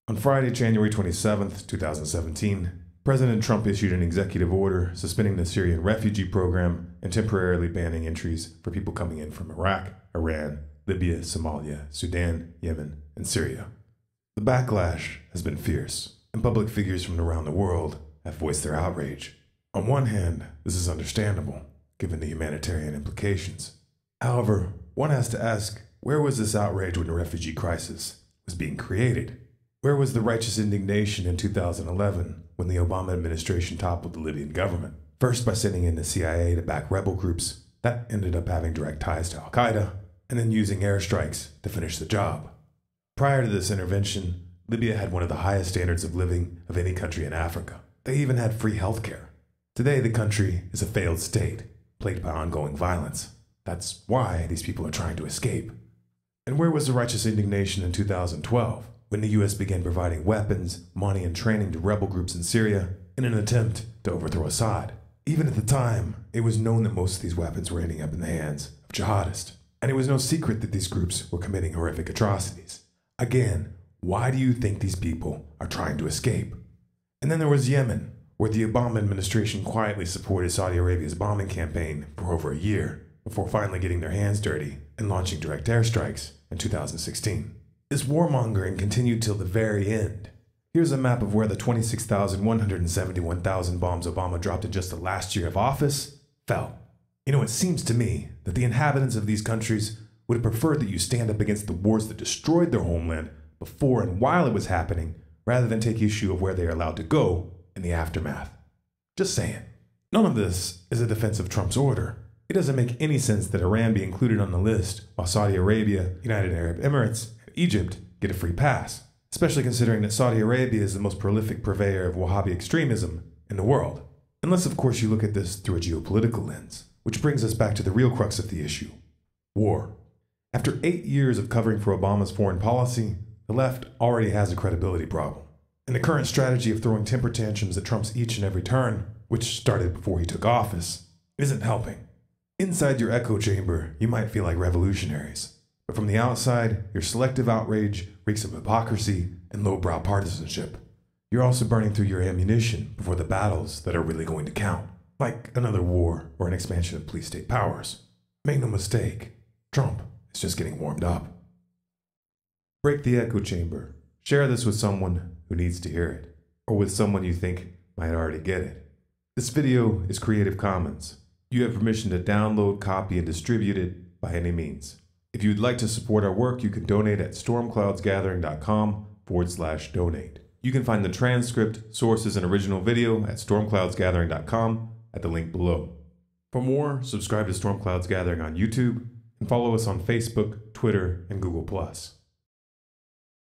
On Friday, January 27th, 2017, President Trump issued an executive order suspending the Syrian refugee program and temporarily banning entries for people coming in from Iraq, Iran, Libya, Somalia, Sudan, Yemen, and Syria. The backlash has been fierce, and public figures from around the world have voiced their outrage. On one hand, this is understandable, given the humanitarian implications. However, one has to ask, where was this outrage when the refugee crisis was being created? Where was the righteous indignation in 2011 when the Obama administration toppled the Libyan government? First by sending in the CIA to back rebel groups that ended up having direct ties to Al-Qaeda, and then using airstrikes to finish the job. Prior to this intervention, Libya had one of the highest standards of living of any country in Africa. They even had free healthcare. Today, the country is a failed state, plagued by ongoing violence. That's why these people are trying to escape. And where was the righteous indignation in 2012, when the US began providing weapons, money, and training to rebel groups in Syria in an attempt to overthrow Assad? Even at the time, it was known that most of these weapons were ending up in the hands of jihadists. And it was no secret that these groups were committing horrific atrocities. Again, why do you think these people are trying to escape? And then there was Yemen, where the Obama administration quietly supported Saudi Arabia's bombing campaign for over a year, before finally getting their hands dirty and launching direct airstrikes in 2016. This warmongering continued till the very end. Here's a map of where the 26,171,000 bombs Obama dropped in just the last year of office fell. You know, it seems to me that the inhabitants of these countries would have preferred that you stand up against the wars that destroyed their homeland before and while it was happening, rather than take issue of where they are allowed to go in the aftermath. Just saying. None of this is a defense of Trump's order. It doesn't make any sense that Iran be included on the list, while Saudi Arabia, United Arab Emirates, and Egypt get a free pass, especially considering that Saudi Arabia is the most prolific purveyor of Wahhabi extremism in the world. Unless, of course, you look at this through a geopolitical lens, which brings us back to the real crux of the issue: war. After 8 years of covering for Obama's foreign policy, the left already has a credibility problem. And the current strategy of throwing temper tantrums at Trump's each and every turn, which started before he took office, isn't helping. Inside your echo chamber, you might feel like revolutionaries, but from the outside, your selective outrage reeks of hypocrisy and lowbrow partisanship. You're also burning through your ammunition before the battles that are really going to count, like another war or an expansion of police-state powers. Make no mistake, Trump is just getting warmed up. Break the echo chamber. Share this with someone who needs to hear it, or with someone you think might already get it. This video is Creative Commons. You have permission to download, copy, and distribute it by any means. If you'd like to support our work, you can donate at stormcloudsgathering.com/donate. You can find the transcript, sources, and original video at stormcloudsgathering.com at the link below. For more, subscribe to Storm Clouds Gathering on YouTube and follow us on Facebook, Twitter, and Google+.